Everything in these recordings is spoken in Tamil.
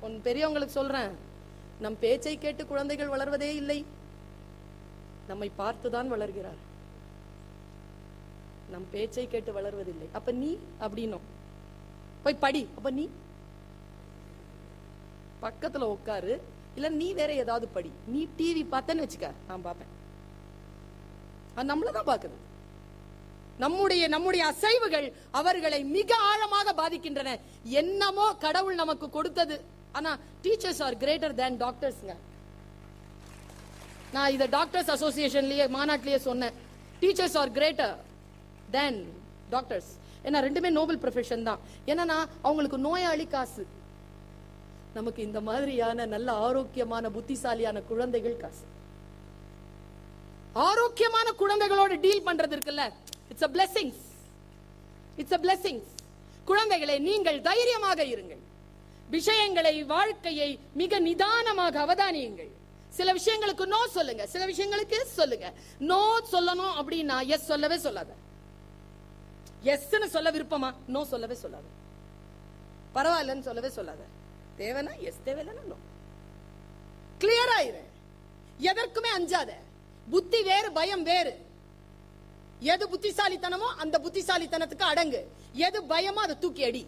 உன் பெரியவங்களுக்கு சொல்றேன், நம் பேச்சை கேட்டு குழந்தைகள் வளர்வதே இல்லை, நம்மை பார்த்துதான் வளர்கிறார். நம் பேச்சை கேட்டு வளர்வதில்லை. அப்ப நீ அப்படின்னும் போய் படி. அப்ப நீ பக்கத்துல உட்காரு, இல்ல நீ வேற ஏதாவது படி. நீ டிவி பார்த்தேன்னு வச்சுக்க, நான் பார்ப்பேன். நம்மளதான் பாக்குது. நம்முடைய அசைவுகள் அவர்களை மிக ஆழமாக பாதிக்கின்றன. என்னமோ கடவுள் நமக்கு கொடுத்தது. ஆனா டீச்சர்ஸ் ஆர் கிரேட்டர் தேன் டாக்டர்ஸ்ங்க. நான் இத டாக்டர்ஸ் அசோசியேஷன்லயே மாநாட்டிலேயே சொன்னேன். Teachers are greater than doctors. ஏன்னா ரெண்டுமே நோபல் ப்ரொஃபஷன் தான். ஏன்னா அவங்களுக்கு நோயாளி காசு, நமக்கு இந்த மாதிரியான நல்ல ஆரோக்கியமான புத்திசாலியான குழந்தைகள் காசு. ஆரோக்கியமான குழந்தைகளோட டீல் பண்றது இருக்குல்ல, it's a blessings. It's a blessings. குழந்தைகளே, நீங்கள் தைரியமாக இருங்கள். விஷயங்களை, வாழ்க்கையை மிக நிதானமாக அவதானியுங்கள். சில விஷயங்களுக்கு நோ சொல்லுங்க, சில விஷயங்களுக்கு எஸ் சொல்லுங்க. நோ சொல்லணும் அப்படின்னா எஸ் சொல்லவே சொல்லாத. எஸ்ன்னு சொல்ல விருப்பமா, நோ சொல்லவே சொல்லாத. பரவாயில்லன்னு சொல்லவே சொல்லாத. தேவைனா எஸ், தேவையில்லைன்னா நோ. கிளியர் ஆயிரு. எதற்குமே அஞ்சாத. புத்தி வேறு, பயம் வேறு. எது புத்திசாலித்தனமோ அந்த புத்திசாலித்தனத்துக்கு அடங்கு. எது பயமோ அதை தூக்கி அடி.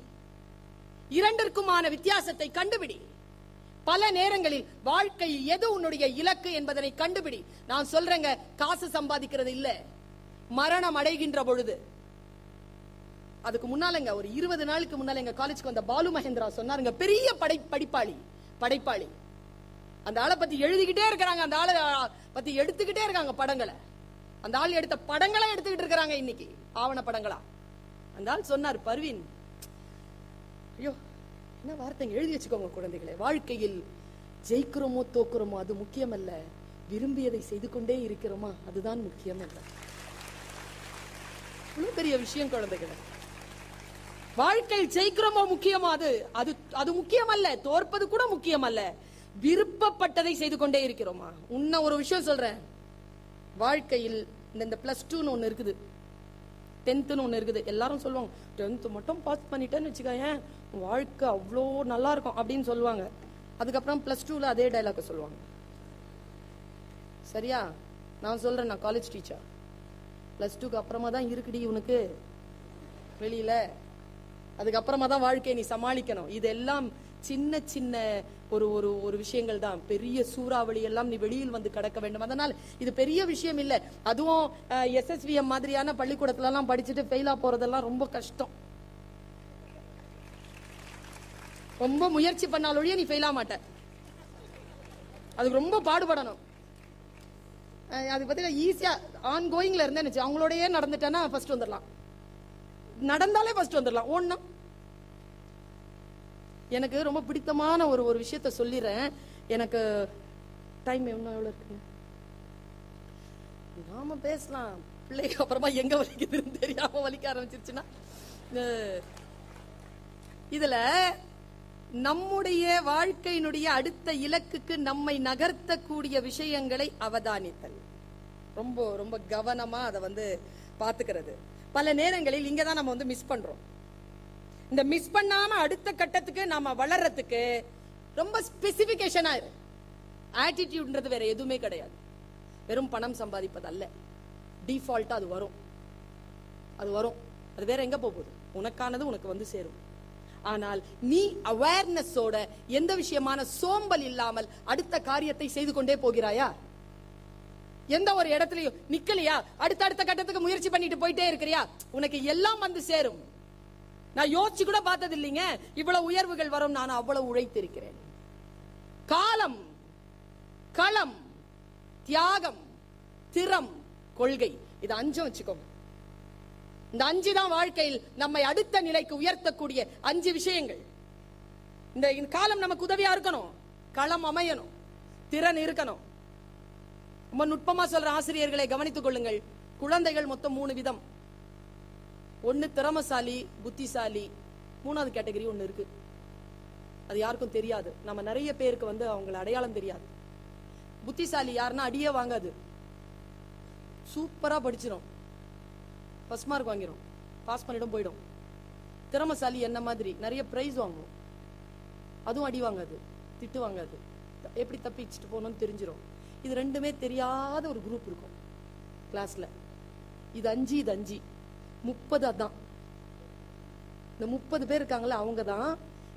இரண்டிற்குமான வித்தியாசத்தை கண்டுபிடி. பல நேரங்களில் வாழ்க்கையில் எது உன்னுடைய இலக்கு என்பதனை கண்டுபிடி. நான் சொல்றேங்க, காசு சம்பாதிக்கிறது இல்ல, மரணம் அடைகின்ற பொழுது. அதுக்கு முன்னாலங்க, ஒரு 20 நாளுக்கு முன்னால எங்க காலேஜ்க்கு வந்த பாலு மகேந்திரா சொன்னாருங்க, பெரிய படைப்பாளி. அந்த ஆளை பத்தி எழுதிக்கிட்டே இருக்கிறாங்க, அந்த ஆளை பத்தி எடுத்துக்கிட்டே இருக்காங்க படங்களை. அந்த ஆள் எடுத்த படங்களை எடுத்துக்கிட்டு இருக்கிறாங்க இன்னைக்கு, ஆவண படங்களா. அந்த ஆள் சொன்னார், பர்வீன், ஐயோ என்ன வார்த்தைங்க, எழுதி வச்சுக்கோங்க குழந்தைகளே. வாழ்க்கையில் ஜெயிக்கிறோமோ தோக்குறோமோ அது முக்கியம் அல்ல, விரும்பியதை செய்து கொண்டே இருக்கிறோமா அதுதான் முக்கியம் அல்ல. இவ்வளவு பெரிய விஷயம் குழந்தைகளே. வாழ்க்கையில் ஜெயிக்கிறோமோ முக்கியமா, அது முக்கியம் அல்ல. தோற்பது கூட முக்கியம் அல்ல, விருப்பப்பட்டதை செய்து கொண்டே இருக்கிறோமா. உன்ன ஒரு விஷயம் சொல்றேன், வாழ்க்கையில் இந்த +2 ஒண்ணு இருக்குது, 10th ஒண்ணு இருக்குது. எல்லாரும் சொல்லுவாங்க, 10th மட்டும் பாஸ் பண்ணிட்டேன்னு வச்சுக்கோங்க வாழ்க்கை அவ்வளோ நல்லா இருக்கும் அப்படின்னு சொல்லுவாங்க. அதுக்கப்புறம் +2ல அதே டைலாக் சொல்லுவாங்க. சரியா? நான் சொல்றேன், நான் காலேஜ் டீச்சர். +2க்கு அப்புறமா தான் இருக்குடி உனக்கு வெளியில, அதுக்கப்புறமா தான் வாழ்க்கையை நீ சமாளிக்கணும். இதெல்லாம் சின்ன சின்ன ஒரு விஷயங்கள் தான். பெரிய சூறாவளி எல்லாம் நீ வெளியில் வந்து கடக்க வேண்டும். அதனால் இது பெரிய விஷயம் இல்ல. அதுவும் SSVM மாதிரியான பள்ளிக்கூடத்துல எல்லாம் படிச்சுட்டு ஃபெயிலா போறதெல்லாம் ரொம்ப கஷ்டம். ரொம்ப முயற்சி பண்ணாலொழிய நீ ஃபெயிலா மாட்ட. அதுக்கு ரொம்ப பாடுபடணும். அது பத்தி ஈஸியா ஆன் கோயிங்ல இருந்தேன்னு அவங்களோடயே நடந்துட்டேன்னா ஃபர்ஸ்ட் வந்துடலாம். நடந்தாலே ஃபர்ஸ்ட் வந்துடலாம். ஒண்ணும் எனக்கு ரொம்ப பிடித்தமான ஒரு விஷயத்த சொல்லிடுறேன். எனக்கு டைம் எவ்வளவு இருக்கு, நாம பேசலாம். பிள்ளைக்கு அப்புறமா எங்க வலிக்குதுன்னு தெரியாம வலிக்க ஆரம்பிச்சிருச்சுன்னா, இதுல நம்முடைய வாழ்க்கையினுடைய அடுத்த இலக்குக்கு நம்மை நகர்த்தக்கூடிய விஷயங்களை அவதானித்தல், ரொம்ப ரொம்ப கவனமா அதை பாத்துக்கிறது. பல நேரங்களில் இங்கதான் நம்ம மிஸ் பண்றோம். இந்த மிஸ் பண்ணாம அடுத்த கட்டத்துக்கு நாம வளர்றதுக்கு ரொம்ப ஸ்பெசிபிகேஷனா இரு. ஆட்டிடியூட்ன்றது வேற எதுவுமே கிடையாது. வெறும் பணம் சம்பாதிப்பது அல்ல. டிஃபால்ட்டா அது வரும். அது வேற எங்க போகுது, உனக்கானது உனக்கு சேரும். ஆனால் நீ அவேர்னஸோட எந்த விஷயமான சோம்பல் இல்லாமல் அடுத்த காரியத்தை செய்து கொண்டே போகிறாயா? எந்த ஒரு இடத்துலயும் நிக்கலையா? அடுத்த கட்டத்துக்கு முயற்சி பண்ணிட்டு போயிட்டே இருக்கிறியா? உனக்கு எல்லாம் சேரும். நான் யோசிச்சு கூட பார்த்தது இல்லைங்க, இவ்வளவு உயர்வுகள் வரும். நான் அவ்வளவு உழைத்திருக்கிறேன். காலம், களம், தியாகம், திறம், கொள்கை, இது 5 வச்சுக்கோங்க. இந்த 5 தான் வாழ்க்கையில் நம்மை அடுத்த நிலைக்கு உயர்த்தக்கூடிய 5 விஷயங்கள். இந்த காலம் நமக்கு உதவியா இருக்கணும், களம் அமையணும், திறன் இருக்கணும். ரொம்ப நுட்பமா சொல்ற ஆசிரியர்களை கவனித்துக் கொள்ளுங்கள். குழந்தைகள் மொத்தம் 3 விதம். ஒன்னு திறமசாலி, புத்திசாலி. 3வது கேட்டகரி ஒண்ணு இருக்கு, அது யாருக்கும் தெரியாது. நம்ம நிறைய பேருக்கு அவங்கள அடையாளம் தெரியாது. புத்திசாலி யாருன்னா அடியே வாங்காது, சூப்பரா படிச்சிடும், ஃபர்ஸ்ட் மார்க் வாங்கிடும், பாஸ் பண்ணிடும், போயிடும். திறமசாலி என்ன மாதிரி நிறைய பிரைஸ் வாங்கும். அதுவும் அடி வாங்காது, திட்டு வாங்காது, எப்படி தப்பிச்சுட்டு போகணும்னு தெரிஞ்சிடும். இது ரெண்டுமே தெரியாத ஒரு குரூப் இருக்கும் கிளாஸ்ல. இது 5 இது 5 30. அதான் இந்த 30 பேர் இருக்காங்களா, அவங்க தான்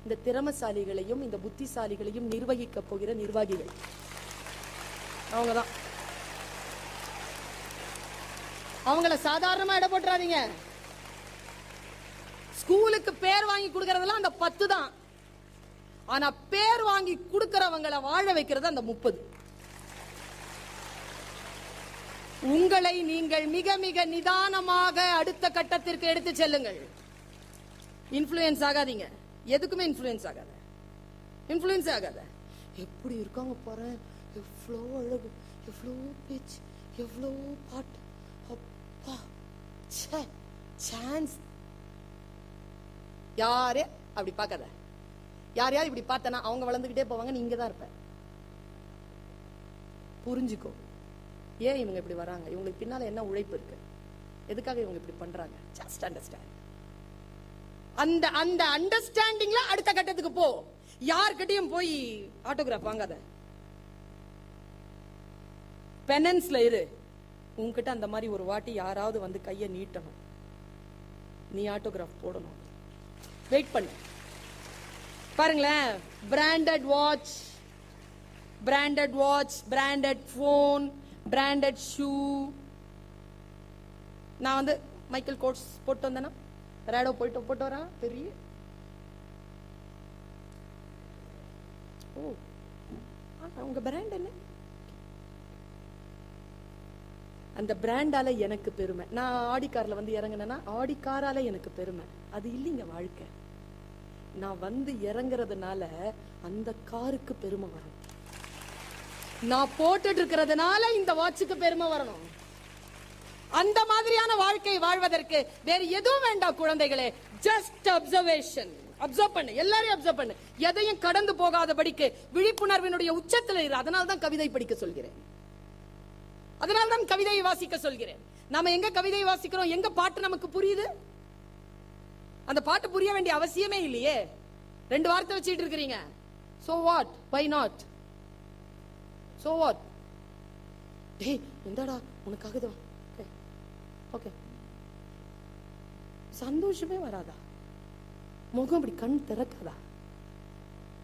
இந்த திறமசாலிகளையும் இந்த புத்திசாலிகளையும் நிர்வகிக்க போகிற நிர்வாகிகள். அவங்கதான். அவங்கள சாதாரணமா இட போட்டுறாதீங்க. ஸ்கூலுக்கு பேர் வாங்கி கொடுக்கறதெல்லாம் அந்த 10 தான். ஆனா பேர் வாங்கி கொடுக்கறவங்களை வாழ வைக்கிறது அந்த 30. உங்களை நீங்கள் மிக மிக நிதானமாக அடுத்த கட்டத்திற்கு எடுத்து செல்லுங்கள். இன்ஃப்ளூயன்ஸ் ஆகாதீங்க. எதுக்குமே இன்ஃப்ளூயன்ஸ் ஆகாத, இன்ஃப்ளூயன்ஸ் ஆகாத. எப்படி இருக்காங்க பாரு, எவ்வளோ அழகு, எவ்வளோ பேச்சு, எவ்வளோ பாட்டு, அப்பா சான்ஸ். யாரே அப்படி பார்க்காத. யாரையாவது இப்படி பார்த்தனா அவங்க வளர்ந்துகிட்டே போவாங்க, நீ இங்க தான் இருப்ப. புரிஞ்சுக்கோ, ஏன் இவங்க இப்படி வராங்க, இவங்களுக்கு பின்னால என்ன உழைப்பு இருக்கு, எதுக்காக இவங்க இப்படி பண்றாங்க. Just understand. அந்த அந்த அண்டர்ஸ்டாண்டிங்ல அடுத்த கட்டத்துக்கு போ. யார்கிட்டயும் போய் ஆட்டோகிராஃப் வாங்காத. பெனன்ஸ்ல இரு. உன்கிட்ட அந்த மாதிரி ஒரு வாட்டி யாராவது வந்து கையை நீட்டணும், நீ ஆட்டோகிராஃப் போடணும். வெயிட் பண்ணு. பாருங்களேன், branded watch, branded watch, branded phone, branded shoe. நான் வந்து மைக்கேல் கோட்ஸ் போட்டு வந்தேன்னா, ரேடோ போட்டு வரேன் பெரிய. ஓ, உங்க பிராண்ட் என்ன? அந்த பிராண்டால எனக்கு பெருமை. நான் ஆடி கார்ல வந்து இறங்கினேன்னா ஆடி காரால எனக்கு பெருமை. அது இல்லைங்க வாழ்க்கை. நான் வந்து இறங்குறதுனால அந்த காருக்கு பெருமை வரும். நான் போட்டுட்டு இருக்கிறதுனால இந்த வாட்சுக்கு பெருமை வரணும். அந்த மாதிரியான வாழ்க்கை வாழ்வதற்கு வேற எதுவும் வேண்டாம் குழந்தைகளே. Just observation. அப்சர்வ் பண்ணு, எல்லாரையும் அப்சர்வ் பண்ணு. எதையும் கடந்து போகாதபடிக்கு விழிப்புணர்வினுடைய உச்சத்தில் இரு. அதனால தான் கவிதை படிக்க சொல்கிறேன், அதனால தான் கவிதையை வாசிக்க சொல்கிறேன். நாம எங்க கவிதை வாசிக்கிறோம், எங்க பாட்டு நமக்கு புரியுது. அந்த பாட்டு புரிய வேண்டிய அவசியமே இல்லையே. 2 வார்த்தை வச்சிட்டு இருக்கிறீங்க. So what? Why not? So what? டேய் இந்தடா உனக்காக தான். ஓகே, சந்தோஷமே வராதா? முகம் அப்படி கண் திறக்காதா?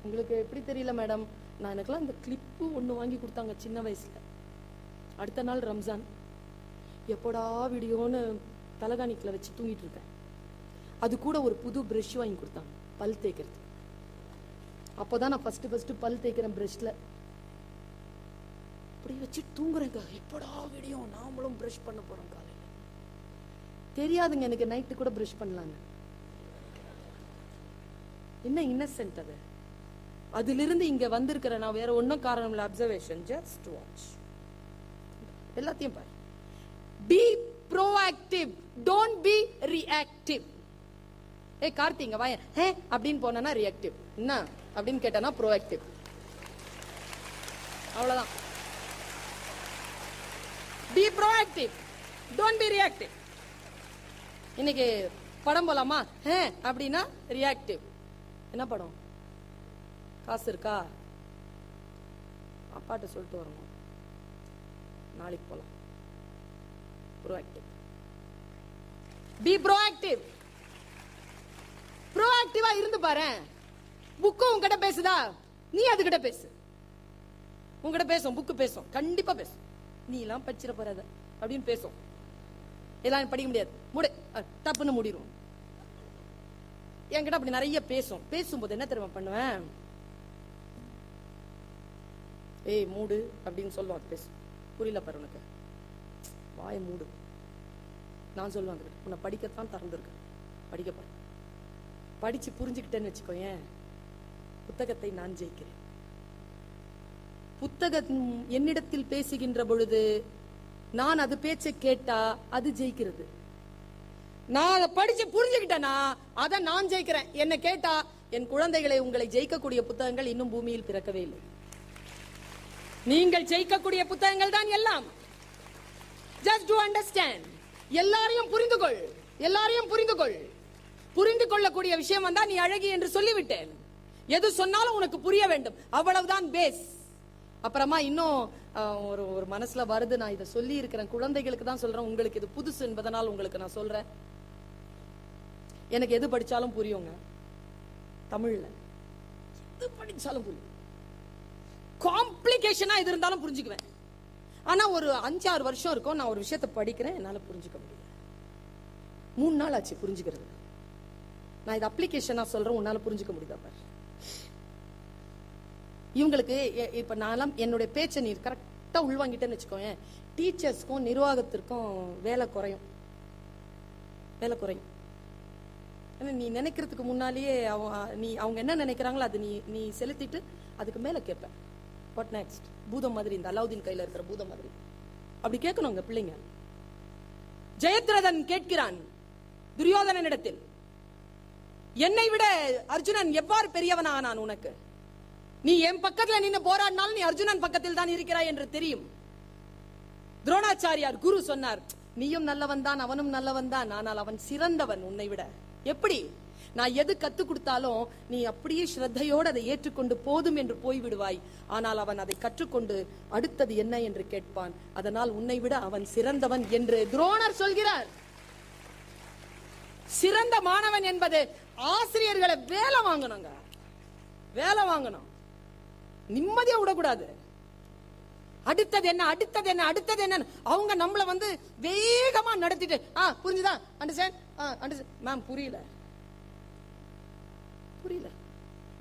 உங்களுக்கு எப்படி தெரியல மேடம், நான் எனக்கெல்லாம் இந்த கிளிப்பு ஒன்று வாங்கி கொடுத்தாங்க சின்ன வயசுல. அடுத்த நாள் ரம்ஜான், எப்போடா வீடியோன்னு தலகாணிக்குள்ள வச்சு தூங்கிட்டு இருக்கேன். அது கூட ஒரு புது பிரஷ் வாங்கி கொடுத்தாங்க பல் தேய்க்கிறது. அப்போதான் நான் ஃபர்ஸ்ட் பல் தேய்க்கிறேன் பிரஷ்ல. அப்படி வச்சு தூங்குறேங்க. எப்படா வீடியோ, நாமளும் பிரஷ் பண்ண போறோம் காலையில. தெரியாதுங்க எனக்கு நைட்டு கூட பிரஷ் பண்ணலான்னு. என்ன இன்னசென்ட் அது. அதிலிருந்து இங்க வந்திருக்கிற நான் வேற ஒன்னும் காரணம் இல்ல. Observation, just watch. எல்லாத்தையும் பாரு. B proactive, don't be reactive. ஏய் கார்த்திங்க வாய அப்படின்னு போனா ரியாக்டிவ், என்ன அப்படின்னு கேட்டானா ப்ரோஆக்டிவ். அவ்வளவுதான். B proactive, don't be reactive. இன்னைக்கு படம் போலாமா அப்படின்னா ரியாக்டிவ். என்ன படம்? காசு இருக்கா? அப்பாட்ட சொல்லிட்டு வரணும், நாளைக்கு போலாம். ப்ரோஆக்டிவ். B proactive. ப்ரோஆக்டிவா இருந்து பாரு. புக்கு உன்கிட்ட பேசுதா, நீ அதுகிட்ட பேசு. உன்கிட்ட பேசும், புக்கு பேசும், கண்டிப்பா பேசும். நீ எல்லாம் படிச்சிட போறாத அப்படின்னு பேசும். எல்லாம் படிக்க முடியாது, மூடு, தப்புன்னு மூடிடும். என்கிட்ட அப்படி நிறைய பேசும். பேசும்போது என்ன தெரியுமா பண்ணுவேன், ஏய் மூடு அப்படின்னு சொல்லுவோம். அது பேசும். புரியல பாரு உனக்கு, வாய மூடு. நான் சொல்லுவாங்க, உன்னை படிக்கத்தான் திறந்துருக்கு, படிக்க பாரு. படிச்சு புரிஞ்சுக்கிட்டேன்னு வச்சுக்கோ, ஏன் புத்தகத்தை நான் ஜெயிக்கிறேன். புத்தகம் என்னிடத்தில் பேசுகின்ற பொழுது நான் அது பேச்சை கேட்டா அது ஜெயிக்கிறது. நான் அதை படிச்சு புரிஞ்சுக்கிட்டேனா அதை நான் ஜெயிக்கிறேன். என்ன கேட்டா, என் குழந்தைகளை, உங்களை ஜெயிக்கக்கூடிய புத்தகங்கள் இன்னும் பூமியில் பிறக்கவே இல்லை. நீங்கள் ஜெயிக்கக்கூடிய புத்தகங்கள் தான் எல்லாம். Just to understand. எல்லாரையும் புரிந்து கொள், எல்லாரையும் புரிந்து கொள். புரிந்து கொள்ளக்கூடிய விஷயம் வந்தா நீ அழகி என்று சொல்லிவிட்டேன். எது சொன்னாலும் உனக்கு புரிய வேண்டும், அவ்வளவுதான் பேஸ். அப்புறமா இன்னும் ஒரு மனசுல வருது, நான் இதை சொல்லி இருக்கிறேன், குழந்தைகளுக்கு தான் சொல்றேன், உங்களுக்கு இது புதுசு என்பதனால் உங்களுக்கு நான் சொல்றேன். எனக்கு எது படிச்சாலும் புரியுங்க, தமிழ்ல எது படிச்சாலும் புரியும். காம்ப்ளிகேஷனா எது இருந்தாலும் புரிஞ்சுக்குவேன். ஆனா ஒரு 5-6 வருஷம் இருக்கும், நான் ஒரு விஷயத்தை படிக்கிறேன், என்னால புரிஞ்சுக்க முடியல. 3 நாள் ஆச்சு புரிஞ்சுக்கிறது. நான் இது அப்ளிகேஷனா சொல்றேன், உன்னால புரிஞ்சுக்க முடியுதா பாரு. இவங்களுக்கு இப்ப நான் என்னுடைய பேச்சை நீ கரெக்டா உள்வாங்கிட்டேன்னு வச்சுக்கோங்க, டீச்சர்ஸ்க்கும் நிர்வாகத்திற்கும் வேலை குறையும். ஏன்னா நீ நினைக்கிறதுக்கு முன்னாலேயே அவங்க என்ன நினைக்கிறாங்களோ அது நீ செலுத்திட்டு அதுக்கு மேல கேட்ப. What next? பூதம் மாதிரி, இந்த அலாவுதீன் கையில இருக்கிற பூதம் மாதிரி அப்படி கேட்கணும் பிள்ளைங்க. ஜெயத்ரதன் கேட்கிறான் துரியோதனனிடத்தில், என்னை விட அர்ஜுனன் எவ்வாறு பெரியவனானான் உனக்கு? நீ என் பக்கத்துல நின்று போராடினாலும் நீ அர்ஜுனன் பக்கத்தில் தான் இருக்கிறாய் என்று தெரியும். துரோணாச்சாரியார் குரு சொன்னார், நீயும் நல்லவன் தான், அவனும் நல்லவன் தான், ஆனால் அவன் சிறந்தவன் உன்னை விட. எப்படி? நான் எது கத்து கொடுத்தாலும் நீ அப்படியே ஸ்ரத்தையோடு அதை ஏற்றுக்கொண்டு போதும் என்று போய்விடுவாய். ஆனால் அவன் அதை கற்றுக்கொண்டு அடுத்தது என்ன என்று கேட்பான். அதனால் உன்னை விட அவன் சிறந்தவன் என்று துரோணர் சொல்கிறார். சிறந்த மாணவன் என்பது ஆசிரியர்களை வேலை வாங்கணும், நிம்மதியா விடக்கூடாது. அடுத்தது என்ன அவங்க நம்மள வேகமா நடத்திட்டு, புரிஞ்சுதா, அண்டர்ஸ்டாண்ட் மேம், புரியல,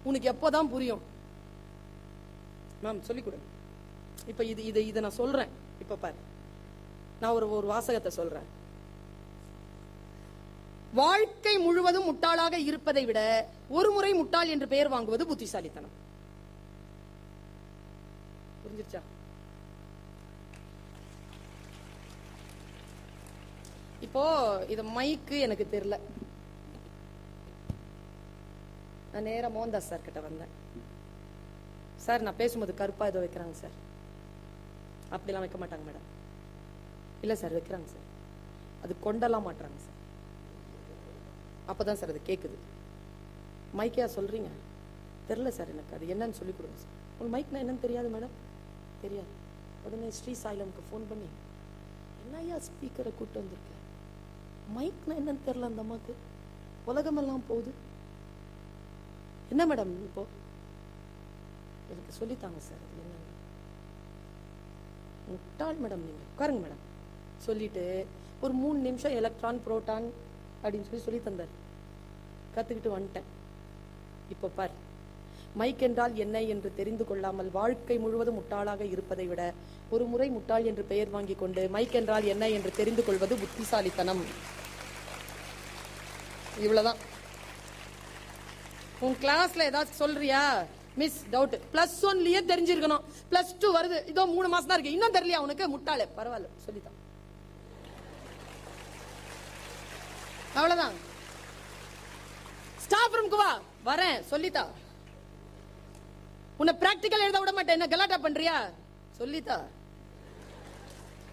உனக்கு எப்போதான் புரியும் மேம், சொல்லிக் கொடு. இப்ப இதை நான் சொல்றேன். இப்ப பாரு, நான் ஒரு வாசகத்தை சொல்றேன். வாழ்க்கை முழுவதும் முட்டாளாக இருப்பதை விட ஒரு முறை முட்டாள் என்று பெயர் வாங்குவது புத்திசாலித்தனம். புரிஞ்சிருச்சா? இப்போ இது மைக்கு எனக்கு தெரியல, நான் நேரா மோகன்தாஸ் சார் கிட்ட வந்தேன். சார், நான் பேசும்போது கருப்பா ஏதோ வைக்கிறாங்க சார். அப்படிலாம் வைக்க மாட்டாங்க மேடம். இல்ல சார், வைக்கிறாங்க சார். அது கொண்டலாம் மாட்டாங்க சார். அப்பதான் சார் அது கேக்குது. மைக்கையா சொல்றீங்க? தெரியல சார், எனக்கு அது என்னன்னு சொல்லி கொடுங்க சார். உங்களுக்கு மைக்னா என்னன்னு தெரியாது மேடம்? தெரியாது. உடனே ஸ்ரீ சாய்லமுக்கு ஃபோன் பண்ணி, என்னையா ஸ்பீக்கரை கூட்டு வந்திருக்க, மைக்னா என்னன்னு தெரியல அந்த அம்மாக்கு, உலகமெல்லாம் போகுது, என்ன மேடம் இப்போ எனக்கு சொல்லித்தாங்க சார். அது என்ன? முட்டாள் மேடம் நீங்க, உட்காருங்க மேடம் சொல்லிட்டு ஒரு 3 நிமிஷம் எலக்ட்ரான் புரோட்டான் அப்படின்னு சொல்லி தந்தார். கத்துக்கிட்டு வந்துட்டேன். இப்போ பார், மைக் என்றால் என்ன என்று தெரிந்து கொள்ளாமல் வாழ்க்கை முழுவதும் முட்டாளாக இருப்பதை விட ஒரு முறை முட்டாள் என்று பெயர் வாங்கி கொண்டு மைக் என்றால் என்ன என்று தெரிந்து கொள்வது புத்திசாலித்தனம். இவ்வளவுதான். உன் கிளாஸ்ல ஏதாவது சொல்றியா மிஸ், டவுட் +1லயே தெரிஞ்சிருக்கணும். +2 வருது, இதோ 3 மாசம் தான் இருக்கு, இன்னும் தெரியலையா உனக்கு? முட்டாளே, பரவாயில்ல சொல்லித்தான். அவ்வளவுதான். ஸ்டாஃப் ரூம்க்கு வா, வரேன் சொல்லித்தா. உன்னை பிராக்டிக்கல் எழுத விட மாட்டேன், என்ன கலாட்டா பண்றியா? சொல்லித்தா.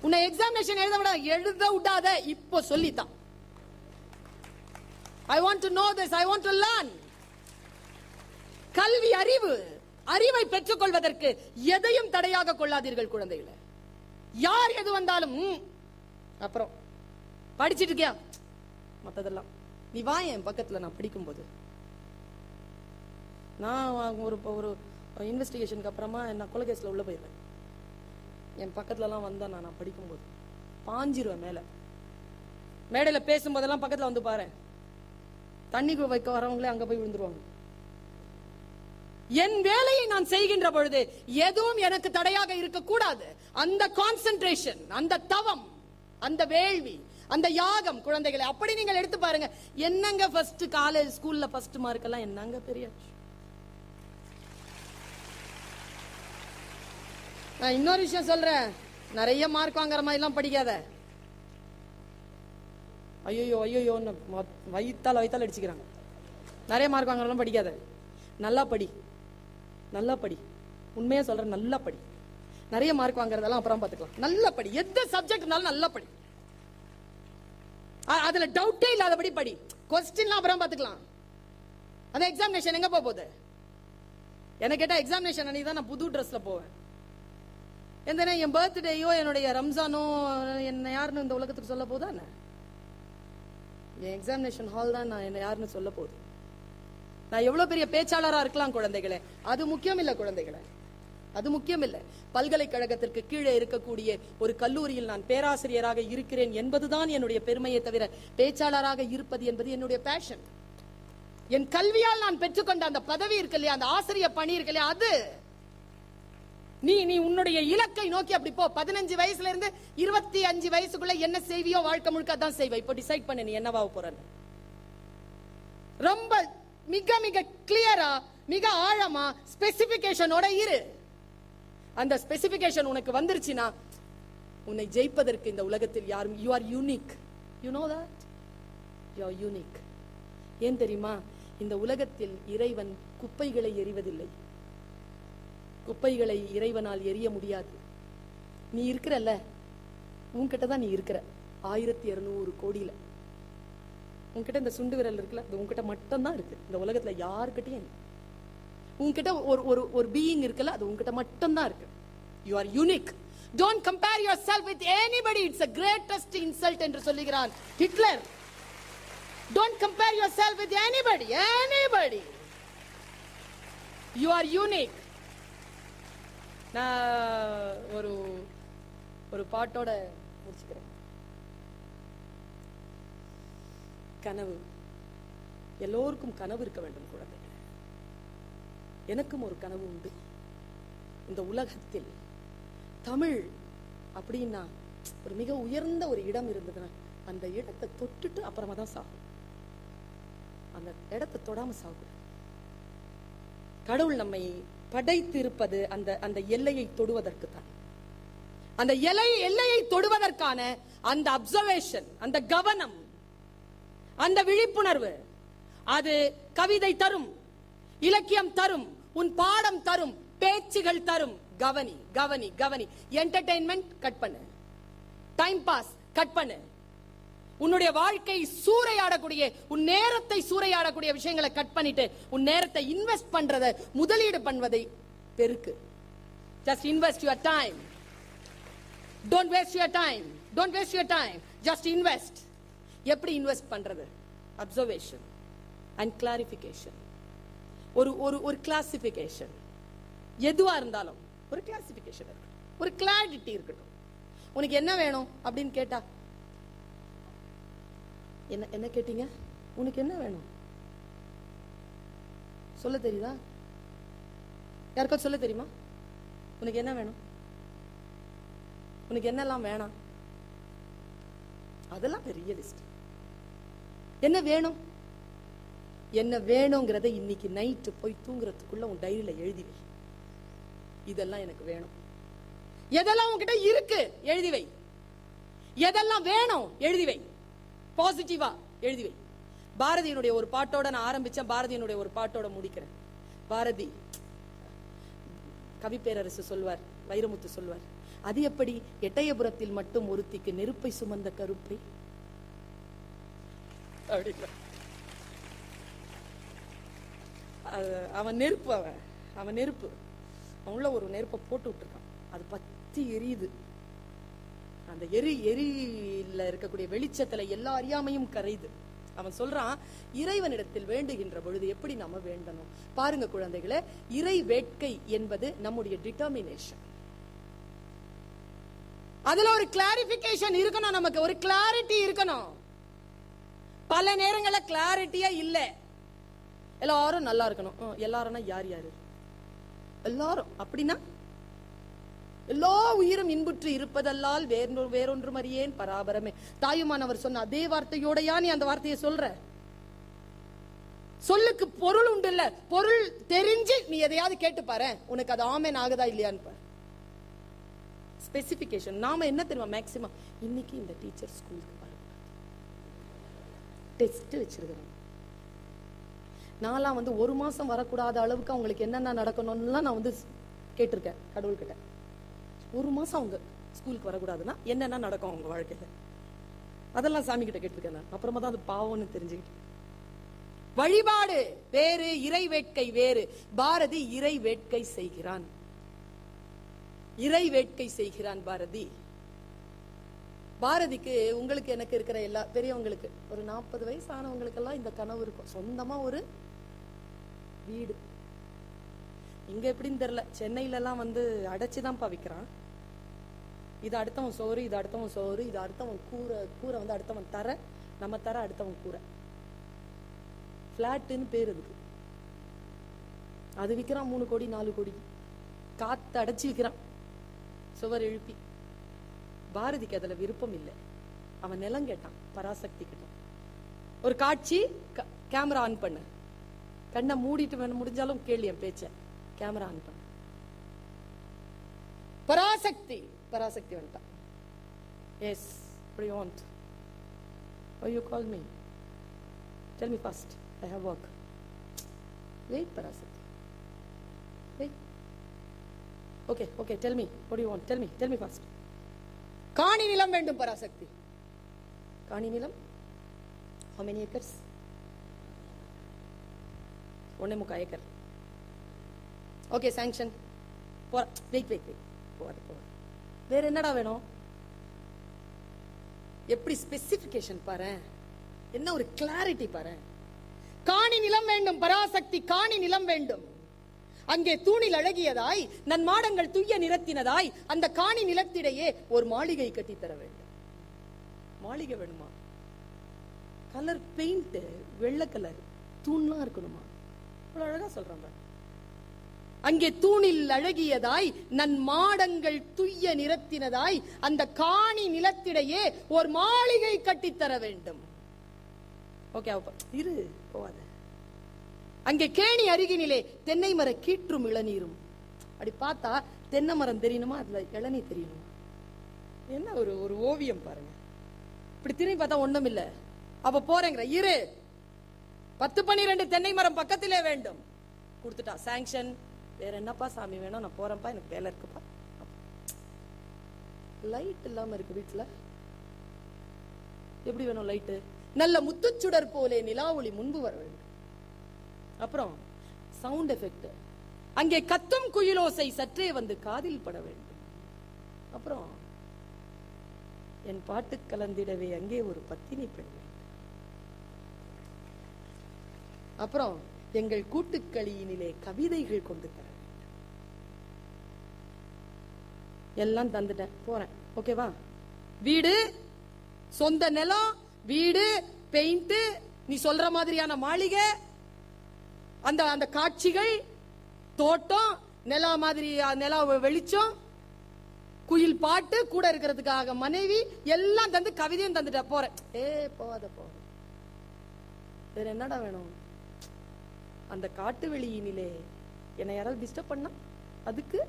உன்னை எக்ஸாமினேஷன் எழுத விடாத, இப்போ சொல்லித்தா. I want to know this, I want to learn. கல்வி அறிவை பெற்றுக் கொள்வதற்கு எதையும் தடையாக கொள்ளாதீர்கள் குழந்தைகளை. யார் எது வந்தாலும் அப்புறம் படிச்சிட்டு இருக்கியா, மத்ததெல்லாம் நீ வா என் பக்கத்துல. நான் படிக்கும் போது நான் ஒரு இன்வெஸ்டிகேஷனுக்கு அப்புறமா நான் கொலைகேஸ்ல உள்ள போயிருவேன். என் பக்கத்துல எல்லாம் வந்தா நான் படிக்கும் போது பாஞ்சிருவேன் மேல. மேடையில பேசும்போதெல்லாம் பக்கத்துல வந்து பாரு, தண்ணி வைக்க வரவங்களே அங்க போய் விழுந்துருவாங்க. என் வேலையை நான் செய்கின்ற பொழுது எதுவும் எனக்கு தடையாக இருக்கக்கூடாது. அந்த கான்சென்ட்ரேஷன், அந்த தவம், அந்த வேள்வி, அந்த யாகம் குழந்தைகளை அப்படி நீங்கள் எடுத்து பாருங்க. என்னங்க ஃபர்ஸ்ட் காலேஜ் ஸ்கூல்ல ஃபர்ஸ்ட் மார்க் எல்லாம் என்னங்க பெரிய. நான் இன்னொரு விஷயம் சொல்றேன், நிறைய மார்க் வாங்குற மாதிரி எல்லாம் படிக்காத. ஐயோ வயித்தால அடிச்சுக்கிறாங்க. நிறைய மார்க் வாங்குறதெல்லாம் படிக்காத. நல்லா படி, நல்லா படி. உண்மையா சொல்றேன், நல்லா படி. நிறைய மார்க் வாங்குறதெல்லாம் அப்புறம் பாத்துக்கலாம். நல்லா படி, எந்த சப்ஜெக்ட்னாலும் நல்லா படி. அதுல டவுட்டே இல்லாதபடி படி. கொஸ்டின்லாம் அப்புறம் பாத்துக்கலாம். அந்த எக்ஸாமினேஷன் எங்க போகுது? என்ன கேட்டா எக்ஸாமினேஷன் அன்னைக்கு தான் நான் புது ட்ரெஸ்ல போவேன். எந்த என் பர்த்டேயோ என்னுடைய ரம்ஜானோ என்ன யாருன்னு இந்த உலகத்துக்கு சொல்ல போதா என்ன? என் எக்ஸாமினேஷன் ஹால் தான் நான் என்ன யாருன்னு சொல்ல போகுது. நான் எவ்வளவு பெரிய பேச்சாளரா இருக்கலாம் குழந்தைகளே, அது முக்கியம் இல்ல குழந்தைகளே, அது முக்கியம் இல்ல. பல்கலைக்கழகத்திற்கு கீழே இருக்கக்கூடிய ஒரு கல்லூரியில் நான் பேராசிரியராக இருக்கிறேன் என்பதுதான் என்னுடைய பெருமையை தவிர பேச்சாளராக இருப்பது என்பது என்னுடைய பேஷன். என் கல்வியால் நான் பெற்றுக்கொண்ட அந்த பதவி இருக்கு இல்லையா, அந்த ஆசிரியர் பணி இருக்கு இல்லையா, அது நீ நீ உன்னுடைய இலக்கை நோக்கி அப்படி போ. 15 வயசுல இருந்து 25 வயசுக்குள்ள என்ன செய்வியோ வாழ்க்கை முழுக்க தான் செய்வ. இப்போ டிசைட் பண்ணு நீ என்னவாக போறன்னு. ரொம்ப மிக மிக கிளியரா, மிக ஆழமா ஸ்பெசிபிகேஷனோட இரு. அந்த ஸ்பெசிபிகேஷன் உனக்கு வந்துருச்சுன்னா உன்னை ஜெயிப்பதற்கு இந்த உலகத்தில் யாரும், you are unique. You know that you are unique. ஏன் தெரியுமா? இந்த உலகத்தில் இறைவன் குப்பைகளை எறிவதில்லை. குப்பைகளை இறைவனால் எரிய முடியாது. நீ இருக்கிறல்ல, உன்கிட்ட தான் நீ இருக்கிற. 1200 கோடியில உன்கிட்ட இந்த சுண்டு விரல் இருக்குல்ல, உன்கிட்ட மட்டும் தான் இருக்கு. இந்த உலகத்துல யாருக்கிட்டையும் இல்லை. உன்கிட்ட ஒரு பீயிங் இருக்குல்ல, அது உன்கிட்ட மட்டும் தான் இருக்கு. You are unique. Don't compare your self with anybody. It's a greatest insult என்று சொல்லுகிறான் Hitler. Don't compare yourself with anybody. You are unique. நான் ஒரு பாட்டோட முடிச்சுக்கிறேன். கனவு. எல்லோருக்கும் கனவு இருக்க வேண்டும் குழந்தைகள். எனக்கும் ஒரு கனவு உண்டு. இந்த உலகத்தில் தமிழ் அப்படின்னா ஒரு மிக உயர்ந்த ஒரு இடம் இருந்ததுன்னா அந்த இடத்தை தொட்டுட்டு அப்புறமா தான் சாகும். அந்த இடத்தை தொடாம சாகும். கடவுள் நம்மை படைத்து இருப்பது அந்த எல்லையை தொடுவதற்கு தான். அந்த எல்லையை தொடுவதற்கான அந்த அப்சர்வேஷன், அந்த கவனம், அந்த விழிப்புணர்வு, அது கவிதை தரும், இலக்கியம் தரும், உன் பாடம் தரும், பேச்சுகள் தரும். கவனி கவனி கவனி. என்டர்டெயின்மெண்ட் கட் பண்ணு, டைம் பாஸ் கட் பண்ணு. உன்னுடைய வாழ்க்கை சூறையாடக்கூடிய, உன் நேரத்தை சூறையாடக்கூடிய விஷயங்களை கட் பண்ணிட்டு உன் நேரத்தை இன்வெஸ்ட் பண்றத, முதலீடு பண்ணுவதை பெருக்கு. Just invest your time. Don't waste your time. Don't waste your time. Just invest. எப்படி இன்வெஸ்ட் பண்றது? Observation and clarification. ஒரு கிளாசிபிகேஷன். எதுவா இருந்தாலும் ஒரு கிளாசிபிகேஷன் இருக்கட்டும், ஒரு கிளாரிட்டி இருக்கட்டும். உனக்கு என்ன வேணும் அப்படின்னு கேட்டா என்ன கேட்டீங்க? உனக்கு என்ன வேணும் சொல்ல தெரியுதா? யாருக்கா சொல்ல தெரியுமா? உனக்கு என்ன வேணும்? உனக்கு என்னெல்லாம் வேணாம்? அதெல்லாம் பெரிய லிஸ்ட். என்ன வேணும்? என்ன வேணுங்கிறத இன்னைக்கு நைட்டு போய் தூங்குறதுக்குள்ள உன் டைரியில எழுதி வை. இதெல்லாம் எனக்கு வேணும். எதெல்லாம் உன்கிட்ட இருக்கு எழுதி வை. எதெல்லாம் வேணும் எழுதி வை. பாசிட்டிவா எழுதி வை. பாரதியினுடைய ஒரு பாட்டோட நான் ஆரம்பிச்சேன், பாரதியினுடைய ஒரு பாட்டோட முடிக்கிறேன். பாரதி கவி பேரரசு சொல்வார், வைரமுத்து சொல்வார், அது எப்படி எட்டயபுரத்தில் மட்டும் ஒருத்திக்கு நெருப்பை சுமந்த கருப்பை. அவன் நெருப்பு, அவன் நெருப்பு, அவன் உள்ள ஒரு நெருப்பை போட்டு விட்டுருக்கான், அது பத்தி எரியுது. அந்த எரியில இருக்கக்கூடிய வெளிச்சத்துல எல்லா அறியாமையும் கரையுது. அவன் சொல்றான், இறைவனிடத்தில் வேண்டுகின்ற பொழுது எப்படி நாம வேண்டணும் பாருங்க குழந்தைகளே. இறை வேட்கை என்பது நம்முடைய டிட்டர்மினேஷன். அதுல ஒரு கிளாரிபிகேஷன் இருக்கணும், நமக்கு ஒரு கிளாரிட்டி இருக்கணும். பல நேரங்கள்ல கிளாரிட்டியா இல்ல. எல்லாரும் நல்லா இருக்கணும். எல்லாரும்னா யார் யாரு? எல்லாரும் அப்படின்னா எல்லா உயிரும் இன்புற்று இருப்பதல்லால் வேறொன்றும் அறியேன் பராபரமே. தாயுமானவர் சொன்ன அதே வார்த்தையோடயா நீ அந்த வார்த்தையை சொல்ற? சொல்லுக்கு பொருள் உண்டு இல்ல? பொருள் தெரிஞ்சு நீ எதையாவது கேட்டு பாரு, உனக்கு அது ஆமேன் ஆகுதா இல்லையான்னு பாரு. ஸ்பெசிபிகேஷன். நாம என்ன தெரியுமா மேக்சிமம், இன்னைக்கு இந்த டீச்சர் ஸ்கூலுக்கு வரக்கூடாது, டெஸ்ட் வச்சிருக்கிறோம். நான்லாம் ஒரு மாசம் வரக்கூடாத அளவுக்கு அவங்களுக்கு என்னென்ன நடக்கணும்லாம் நான் கேட்டிருக்கேன் கடவுள்கிட்ட. ஒரு மாசம் அவங்க ஸ்கூலுக்கு வரக்கூடாதுன்னா என்னென்ன நடக்கும் அவங்க வாழ்க்கையில, அதெல்லாம் சாமி கிட்ட கேட்டிருக்கேன் நான். அப்புறமா தான் அது பாவம்னு தெரிஞ்சுக்கிட்டு வழிபாடு வேறு, இறை வேட்கை வேறு. பாரதி இறை வேட்கை செய்கிறான், இறை வேட்கை செய்கிறான் பாரதி. பாரதிக்கு உங்களுக்கு எனக்கு இருக்கிற எல்லா பெரியவங்களுக்கு ஒரு 40 வயசு ஆனவங்களுக்கு எல்லாம் இந்த கனவு இருக்கும், சொந்தமா ஒரு வீடு. இங்க எப்படின்னு தெரியல, சென்னையில எல்லாம் வந்து அடைச்சுதான் விக்கிறான். இது அடுத்தவன் சோறு, இது அடுத்தவன் சோறு, இது அடுத்தவன் கூரை, கூரை வந்து அடுத்தவன் தர, நம்ம தர அடுத்தவன் கூரை. பிளாட்னு பேர் இருக்கு. அது விற்கிறான் 3 கோடி 4 கோடி, காத்து அடைச்சு விற்கிறான் சுவர் எழுப்பி. பாரதிக்கு அதுல விருப்பம் இல்லை. அவன் நிலம் கேட்டான் பராசக்தி கிட்ட. ஒரு காட்சி, கேமரா ஆன் பண்ணு, கண்ணை மூடிட்டு முடிஞ்சாலும் கேள்வி என் பேச்ச, கேமரா ஆன் பண்ணு. பராசக்தி பராசக்தி வந்துட்டான். Yes, what do you want? Why you call me? Tell me first. I have work. Wait, Parasakti. Wait. Okay, tell me. What do you want? Tell me first. காணி நிலம் வேண்டும் பராசக்தி. காணி நிலம் how many acres? 1.25 ஏக்கர். Okay, sanction. வெயிட் போவாது. வேற என்னடா வேணும்? எப்படி ஸ்பெசிபிகேஷன் பாரு, என்ன ஒரு கிளாரிட்டி பாரு. காணி நிலம் வேண்டும் பராசக்தி, காணி நிலம் வேண்டும். அங்கே தூணில் அழகியதாய் நன் மாடங்கள் துய்ய நிறத்தினதாய் அந்த காணி நிலத்திடையே ஒரு மாளிகை கட்டித்தர வேண்டும். மாளிகை வேணுமா? கலர் பெயிண்ட் வெள்ளை கலர், தூண்லாம் இருக்கணுமா? அழகா சொல்றாங்க. அங்கே தூணில் அழகியதாய் நன் மாடங்கள் துய்ய நிறத்தினதாய் அந்த காணி நிலத்திடையே ஒரு மாளிகை கட்டித்தர வேண்டும். ஓகே, இரு போவாத. அங்கே கேணி அருகினிலே தென்னை மர கீற்றும் இளநீரும். அப்படி பார்த்தா தென்னை மரம் தெரியணுமா, அதுல இளநீர் தெரியணுமா? என்ன ஒரு ஓவியம் பாருங்க. இப்படி திரும்பி பார்த்தா ஒண்ணும் இல்ல. அப்ப போறேங்கிற, இரு 10-12 தென்னை மரம் பக்கத்திலே வேண்டும். கொடுத்துட்டா சாங்ஷன். வேற என்னப்பா சாமி வேணும்? நான் போறேன்ப்பா, எனக்கு வேலை இருக்குப்பா. லைட் இல்லாம இருக்கு வீட்டுல, எப்படி வேணும் லைட்டு? நல்ல முத்துச்சுடர் போலே நிலா ஒளி முன்பு வர வேண்டும். அப்புறம் சவுண்ட் எஃபெக்ட், அங்கே கத்தும் குயிலோசை சற்றே வந்து காதில் பட வேண்டும். அப்புறம் என் பாட்டு கலந்திடவே அங்கே ஒரு பத்தினி பெண் வேண்டும். அப்புறம் எங்கள் கூட்டுக்களியினிலே கவிதைகள் கொண்டு தர வேண்டும். எல்லாம் தந்துட்டேன், போறேன். ஓகேவா? வீடு, சொந்த நிலம், வீடு, பெயிண்ட், நீ சொல்ற மாதிரியான மாளிகை, அந்த காட்சிகள், தோட்டம், நிலா மாதிரி நிலா வெளிச்சம், குயில் பாட்டு, கூட இருக்கிறதுக்காக மனைவி, எல்லாம் தந்து கவிதையும் தந்துட்ட, போறேன். போவாத. வேற என்னடா வேணும்? அந்த காட்டு வெளியினிலே என்னை யாராவது டிஸ்டர்ப் பண்ணா அதுக்கு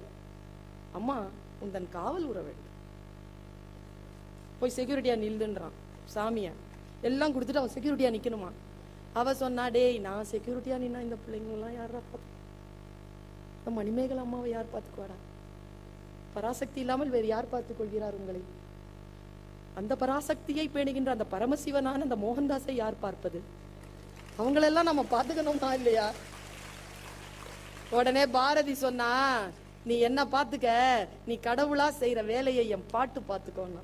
அம்மா உந்தன் காவல் உற வேண்டும். போய் செக்யூரிட்டியா நில்லுன்றான் சாமியா. எல்லாம் கொடுத்துட்டு அவன் செக்யூரிட்டியா நிக்கணுமா? அவ சொன்னா, டேய் நான் செக்யூரிட்டியா நின்னா இந்த பிள்ளைங்களெல்லாம் யாரா பார்த்து, மணிமேகலை அம்மாவை யார் பார்த்துக்குவாரா? பராசக்தி இல்லாமல் வேறு யார் பார்த்துக் கொள்கிறார் உங்களை? அந்த பராசக்தியை பேணுகின்ற அந்த பரமசிவனான அந்த மோகன்தாஸை யார் பார்ப்பது? அவங்களெல்லாம் நம்ம பார்த்துக்கணுமா இல்லையா? உடனே பாரதி சொன்னா, நீ என்ன பார்த்துக்க, நீ கடவுளா செய்யற வேலையை என் பாட்டு பார்த்துக்கோன்னா.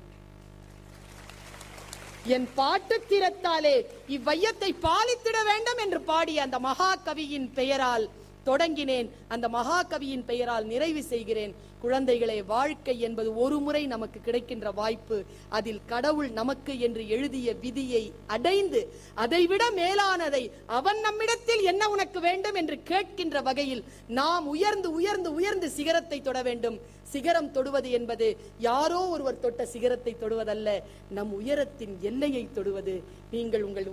என் பாட்டு திறத்தாலே இவ்வையத்தை பாலித்திட வேண்டும் என்று பாடிய அந்த மகாகவியின் பெயரால் தொடங்கினேன், அந்த மகாகவியின் பெயரால் நிறைவு செய்கிறேன். குழந்தைகளே, வாழ்க்கை என்பது ஒரு முறை நமக்கு கிடைக்கின்ற வாய்ப்பு. அதில் கடவுள் நமக்கு என்று எழுதிய விதியை அடைந்து அதைவிட மேலானதை அவன் நம்மிடத்தில் என்ன உனக்கு வேண்டும் என்று கேட்கின்ற வகையில் நாம் உயர்ந்து உயர்ந்து உயர்ந்து சிகரத்தை தொட வேண்டும். சிகரம் தொடுவது என்பது யாரோ ஒருவர் தொட்ட சிகரத்தை தொடுவதல்ல, நம் உயரத்தின் எல்லையை தொடுவது. நீங்கள் உங்கள்